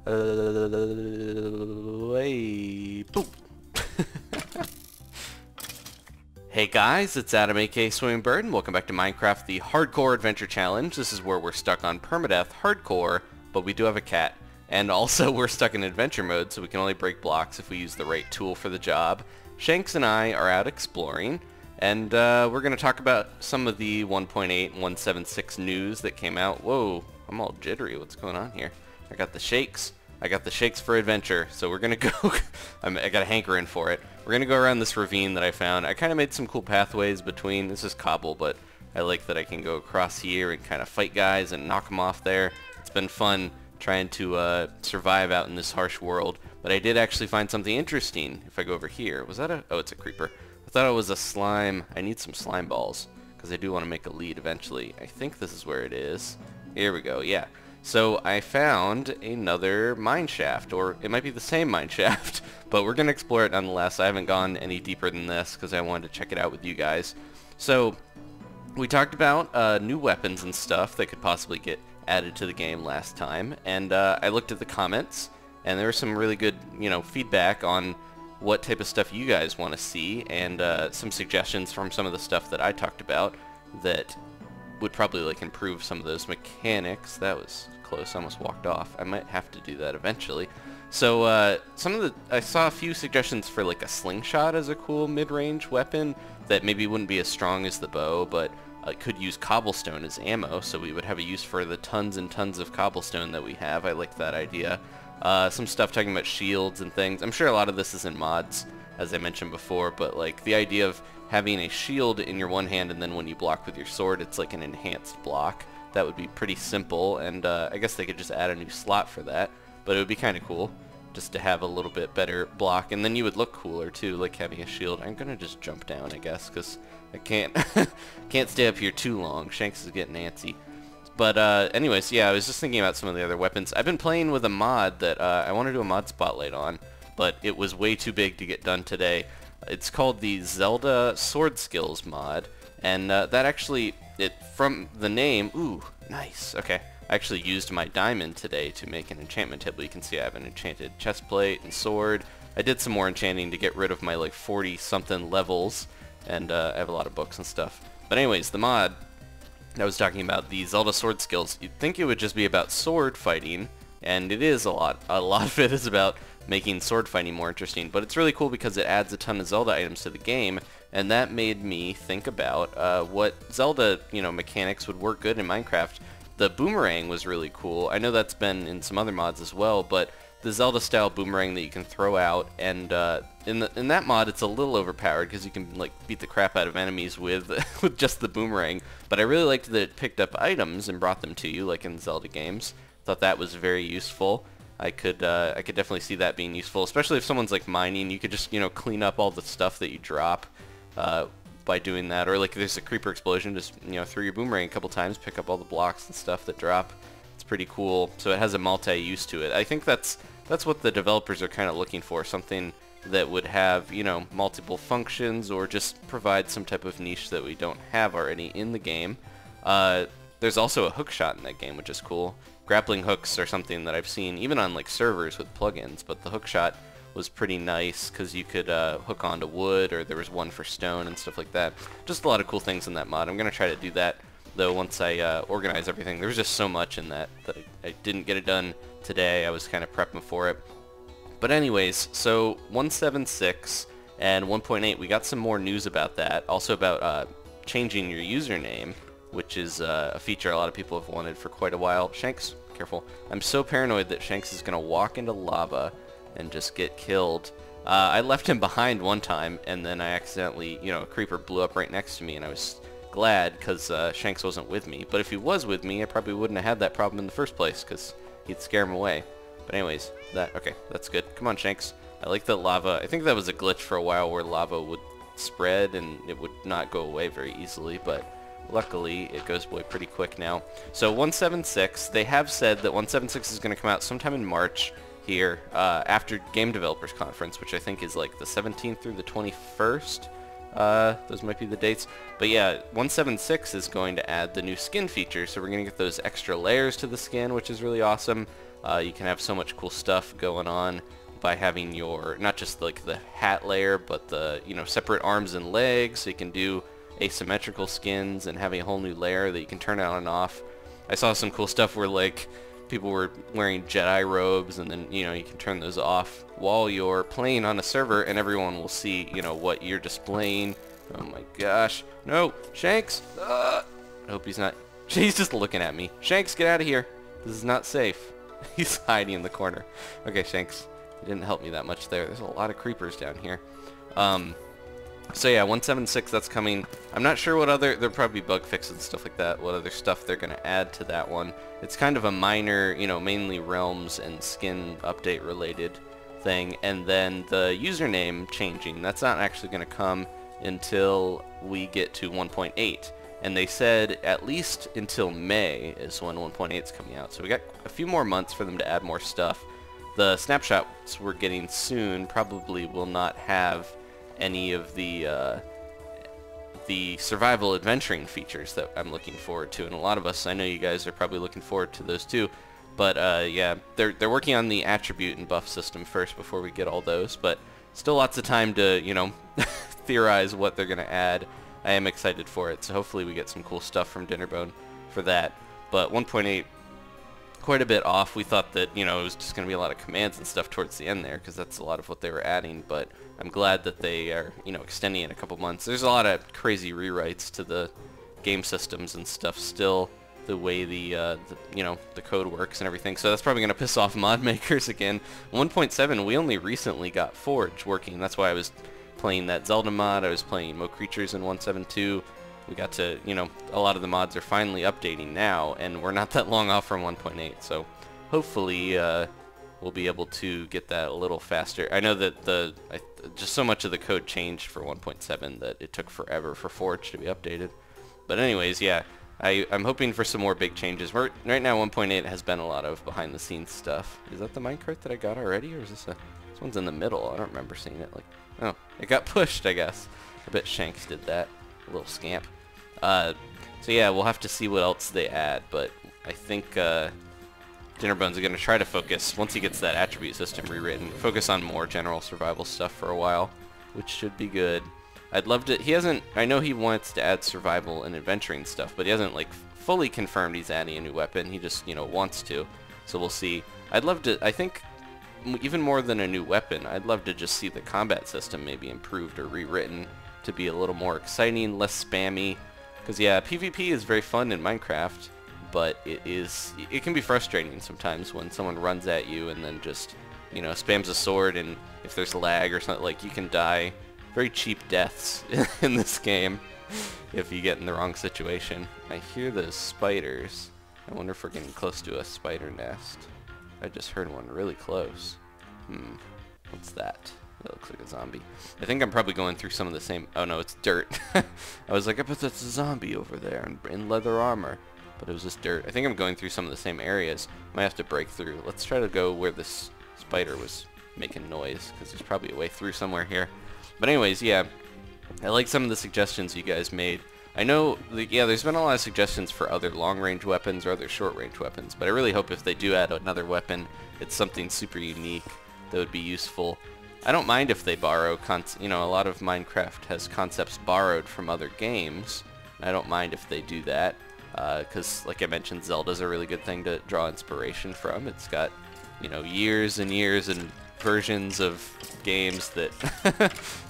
Hey, boop. Hey guys, it's Adam aka Swimmingbird, and welcome back to Minecraft, the Hardcore Adventure Challenge. This is where we're stuck on permadeath hardcore, but we do have a cat. And also we're stuck in adventure mode, so we can only break blocks if we use the right tool for the job. Shanks and I are out exploring, and we're going to talk about some of the 1.8 and 1.76 news that came out. Whoa, I'm all jittery. What's going on here? I got the shakes. I got the shakes for adventure, so we're going to go... I got a hankering for it. We're going to go around this ravine that I found. I kind of made some cool pathways between... This is cobble, but I like that I can go across here and kind of fight guys and knock them off there. It's been fun trying to survive out in this harsh world. But I did actually find something interesting. If I go over here... Was that a... Oh, it's a creeper. I thought it was a slime. I need some slime balls, because I do want to make a lead eventually. I think this is where it is. Here we go, yeah. So I found another mineshaft, or it might be the same mineshaft, but we're going to explore it nonetheless. I haven't gone any deeper than this because I wanted to check it out with you guys. So we talked about new weapons and stuff that could possibly get added to the game last time, and I looked at the comments, and there was some really good, feedback on what type of stuff you guys want to see, and some suggestions from some of the stuff that I talked about that would probably improve some of those mechanics. That was close. I almost walked off. I might have to do that eventually. So I saw a few suggestions for a slingshot as a cool mid-range weapon that maybe wouldn't be as strong as the bow, but could use cobblestone as ammo, so we would have a use for the tons and tons of cobblestone that we have. I like that idea. Some stuff talking about shields and things. I'm sure a lot of this is in mods, as I mentioned before, but the idea of having a shield in your one hand and then when you block with your sword it's like an enhanced block. That would be pretty simple, and I guess they could just add a new slot for that, but it would be kind of cool just to have a little bit better block, and then you would look cooler too, like having a shield. I'm gonna just jump down, I guess, because I can't can't stay up here too long. Shanks is getting antsy. But anyways, yeah, I was just thinking about some of the other weapons. I've been playing with a mod that I want to do a mod spotlight on, but it was way too big to get done today. It's called the Zelda Sword Skills mod, and that actually, from the name, ooh, nice, okay. I actually used my diamond today to make an enchantment table. You can see I have an enchanted chest plate and sword. I did some more enchanting to get rid of my 40-something levels, and I have a lot of books and stuff. But anyways, the mod I was talking about, the Zelda Sword Skills, you'd think it would just be about sword fighting, and it is a lot. A lot of it is about making sword fighting more interesting, but it's really cool because it adds a ton of Zelda items to the game, and that made me think about what Zelda, mechanics would work good in Minecraft. The boomerang was really cool. I know that's been in some other mods as well, but the Zelda-style boomerang that you can throw out, and in that mod it's a little overpowered because you can beat the crap out of enemies with with just the boomerang. But I really liked that it picked up items and brought them to you, like in Zelda games. Thought that was very useful. I could definitely see that being useful, especially if someone's mining. You could just clean up all the stuff that you drop by doing that, or if there's a creeper explosion, just throw your boomerang a couple times, pick up all the blocks and stuff that drop. It's pretty cool. So it has a multi-use to it. I think that's what the developers are kind of looking for, something that would have multiple functions or just provide some type of niche that we don't have already in the game. There's also a hook shot in that game, which is cool. Grappling hooks are something that I've seen even on servers with plugins, but the hook shot was pretty nice because you could hook onto wood, or there was one for stone and stuff like that. Just a lot of cool things in that mod. I'm going to try to do that, though, once I organize everything. There was just so much in that I didn't get it done today. I was kind of prepping for it. But anyways, so 1.76 and 1.8, we got some more news about that. Also about changing your username, which is a feature a lot of people have wanted for quite a while. Shanks, careful. I'm so paranoid that Shanks is going to walk into lava and just get killed. I left him behind one time, and then I accidentally, a creeper blew up right next to me, and I was glad because Shanks wasn't with me. But if he was with me, I probably wouldn't have had that problem in the first place because he'd scare him away. But anyways, okay, that's good. Come on, Shanks. I like that lava. I think that was a glitch for a while where lava would spread and it would not go away very easily, but luckily it goes away pretty quick now. So 1.76, they have said that 1.76 is going to come out sometime in March here after Game Developers Conference, which I think is the 17th through the 21st. Those might be the dates. But yeah, 1.76 is going to add the new skin feature, so we're going to get those extra layers to the skin, which is really awesome. You can have so much cool stuff going on by having your, not just like the hat layer, but the, you know, separate arms and legs, so you can do asymmetrical skins and having a whole new layer that you can turn on and off. I saw some cool stuff where like people were wearing Jedi robes, and then, you know, you can turn those off while you're playing on a server, and everyone will see, you know, what you're displaying. Oh my gosh. No, Shanks! I hope he's not... He's just looking at me. Shanks, get out of here. This is not safe. He's hiding in the corner. Okay, Shanks. You didn't help me that much there. There's a lot of creepers down here. So yeah, 1.7.6, that's coming. I'm not sure what other... There'll probably be bug fixes and stuff like that. What other stuff they're going to add to that one. It's kind of a minor, you know, mainly realms and skin update related thing. And then the username changing. That's not actually going to come until we get to 1.8. And they said at least until May is when 1.8 is coming out. So we got a few more months for them to add more stuff. The snapshots we're getting soon probably will not have any of the survival adventuring features that I'm looking forward to. And a lot of us, I know you guys are probably looking forward to those too. But yeah, they're working on the attribute and buff system first before we get all those. But still lots of time to, you know, theorize what they're going to add. I am excited for it, so hopefully we get some cool stuff from Dinnerbone for that. But 1.8, quite a bit off. We thought that, you know, it was just going to be a lot of commands and stuff towards the end there, because that's a lot of what they were adding. But I'm glad that they are, you know, extending it a couple months. There's a lot of crazy rewrites to the game systems and stuff still, the way the you know, the code works and everything. So that's probably going to piss off mod makers again. 1.7, we only recently got Forge working. That's why I was playing that Zelda mod. I was playing Mo Creatures in 1.7.2. We got to, you know, a lot of the mods are finally updating now, and we're not that long off from 1.8. So hopefully we'll be able to get that a little faster. I know that just so much of the code changed for 1.7 that it took forever for Forge to be updated. But anyways, yeah, I'm hoping for some more big changes. Right now 1.8 has been a lot of behind the scenes stuff. Is that the minecart that I got already, or is this this one's in the middle? I don't remember seeing it. Like, oh, it got pushed, I guess. I bet Shanks did that. A little scamp. So yeah, we'll have to see what else they add, but I think Dinnerbones are going to try to focus, once he gets that attribute system rewritten, focus on more general survival stuff for a while, which should be good. I'd love to... He hasn't... I know he wants to add survival and adventuring stuff, but he hasn't, like, fully confirmed he's adding a new weapon. He just, you know, wants to. So we'll see. I'd love to... I think, even more than a new weapon, I'd love to just see the combat system maybe improved or rewritten to be a little more exciting, less spammy. Because, yeah, PvP is very fun in Minecraft, but it can be frustrating sometimes when someone runs at you and then just, you know, spams a sword, and if there's lag or something, like, you can die very cheap deaths in this game if you get in the wrong situation. I hear those spiders. I wonder if we're getting close to a spider nest. I just heard one really close. What's that? That looks like a zombie. I think I'm probably going through some of the same... Oh no, it's dirt. I was like, I bet that's a zombie over there in leather armor. But it was just dirt. I think I'm going through some of the same areas. Might have to break through. Let's try to go where this spider was making noise, because there's probably a way through somewhere here. But anyways, yeah, I like some of the suggestions you guys made. I know, yeah, there's been a lot of suggestions for other long-range weapons or other short-range weapons, but I really hope if they do add another weapon, it's something super unique that would be useful. I don't mind if they borrow, you know, a lot of Minecraft has concepts borrowed from other games. I don't mind if they do that, because, like I mentioned, Zelda's a really good thing to draw inspiration from. It's got, you know, years and years and versions of games that...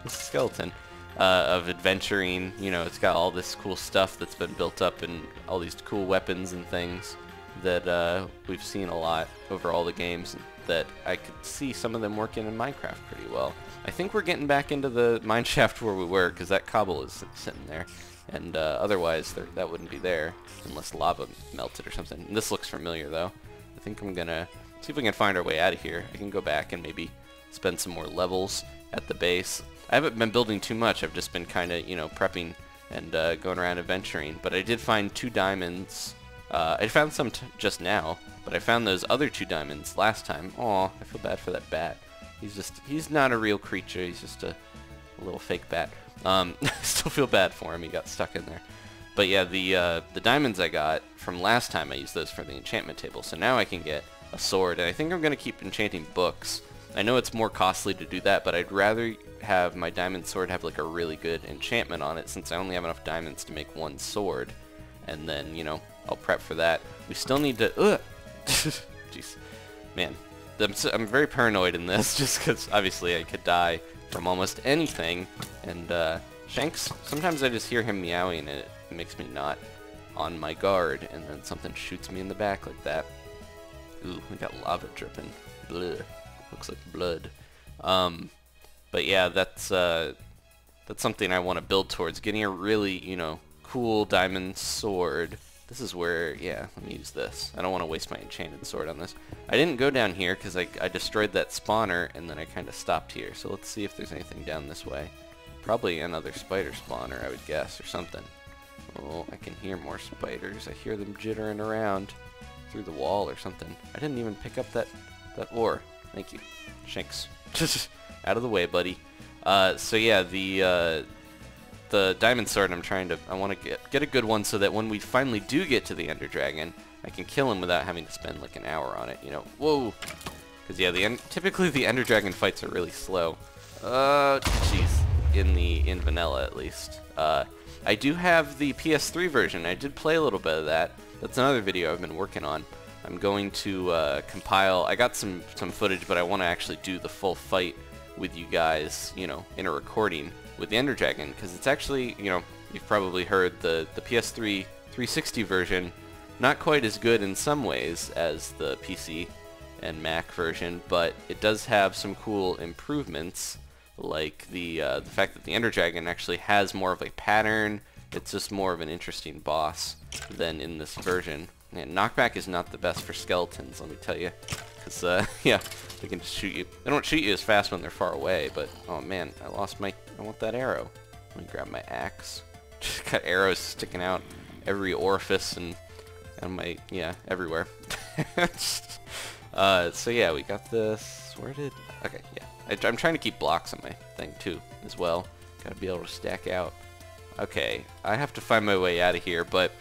This skeleton. Of adventuring, you know, it's got all this cool stuff that's been built up and all these cool weapons and things that we've seen a lot over all the games that I could see some of them working in Minecraft pretty well. I think we're getting back into the mineshaft where we were, because that cobble is sitting there, and otherwise that wouldn't be there unless lava melted or something. And this looks familiar though. I think I'm gonna see if we can find our way out of here. I can go back and maybe spend some more levels at the base. I haven't been building too much. I've just been kind of, you know, prepping and going around adventuring. But I did find 2 diamonds. I found some just now, but I found those other 2 diamonds last time. Aw, I feel bad for that bat. He's not a real creature. He's just a little fake bat. I still feel bad for him. He got stuck in there. But yeah, the diamonds I got from last time, I used those for the enchantment table. So now I can get a sword. And I think I'm going to keep enchanting books. I know it's more costly to do that, but I'd rather have my diamond sword have like a really good enchantment on it, since I only have enough diamonds to make one sword. And then, you know, I'll prep for that. We still need to... Jeez. Man. I'm very paranoid in this, just because obviously I could die from almost anything. And Shanks, sometimes I just hear him meowing and it makes me not on my guard, and then something shoots me in the back like that. Ooh, we got lava dripping. Bleh. Looks like blood. But yeah, that's something I want to build towards, getting a really, you know, cool diamond sword. This is where, yeah, let me use this. I don't want to waste my enchanted sword on this. I didn't go down here because I destroyed that spawner, and then I kind of stopped here. So let's see if there's anything down this way. Probably another spider spawner, I would guess, or something. Oh, I can hear more spiders. I hear them jittering around through the wall or something. I didn't even pick up that ore. Thank you. Shanks. Just out of the way, buddy. So yeah, the diamond sword I want to get a good one so that when we finally do get to the Ender Dragon, I can kill him without having to spend like an hour on it, you know. Whoa! Because yeah, typically the Ender Dragon fights are really slow. Jeez. In vanilla at least. I do have the PS3 version. I did play a little bit of that. That's another video I've been working on. I'm going to compile. I got some footage, but I want to actually do the full fight with you guys, you know, in a recording with the Ender Dragon, because it's actually, you know, you've probably heard the PS3 360 version, not quite as good in some ways as the PC and Mac version, but it does have some cool improvements, like the fact that the Ender Dragon actually has more of a pattern. It's just more of an interesting boss than in this version. And knockback is not the best for skeletons, let me tell you. Because, yeah, they can just shoot you. They don't shoot you as fast when they're far away, but, oh man, I want that arrow. Let me grab my axe. Just got arrows sticking out every orifice and my, yeah, everywhere. So yeah, we got this. Okay, yeah. I'm trying to keep blocks on my thing, too, as well. Gotta be able to stack out. Okay, I have to find my way out of here, but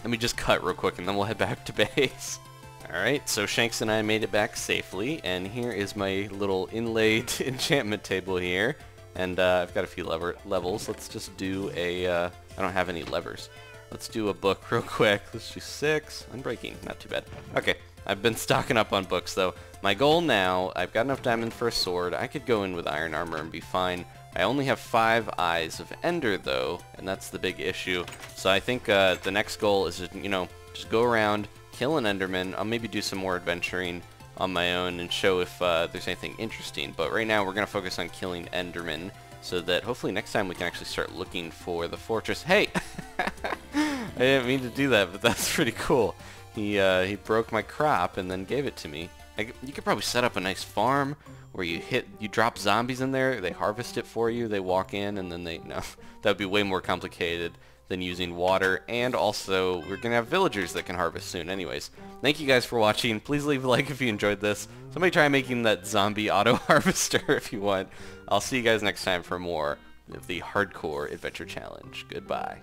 let me just cut real quick and then we'll head back to base. Alright, so Shanks and I made it back safely, and here is my little inlaid enchantment table here. And I've got a few levels. Let's just do a... I don't have any levers. Let's do a book real quick. Let's do 6. Unbreaking, not too bad. Okay, I've been stocking up on books though. My goal now, I've got enough diamond for a sword. I could go in with iron armor and be fine. I only have 5 eyes of Ender though, and that's the big issue. So I think the next goal is to, you know, just go around, kill an Enderman. I'll maybe do some more adventuring on my own and show if there's anything interesting. But right now we're going to focus on killing Enderman so that hopefully next time we can actually start looking for the fortress. Hey! I didn't mean to do that, but that's pretty cool. He broke my crop and then gave it to me. You could probably set up a nice farm where you drop zombies in there, they harvest it for you, they walk in, and then no, that would be way more complicated than using water, and also we're gonna have villagers that can harvest soon anyways. Thank you guys for watching. Please leave a like if you enjoyed this. Somebody try making that zombie auto harvester if you want. I'll see you guys next time for more of the Hardcore Adventure Challenge. Goodbye.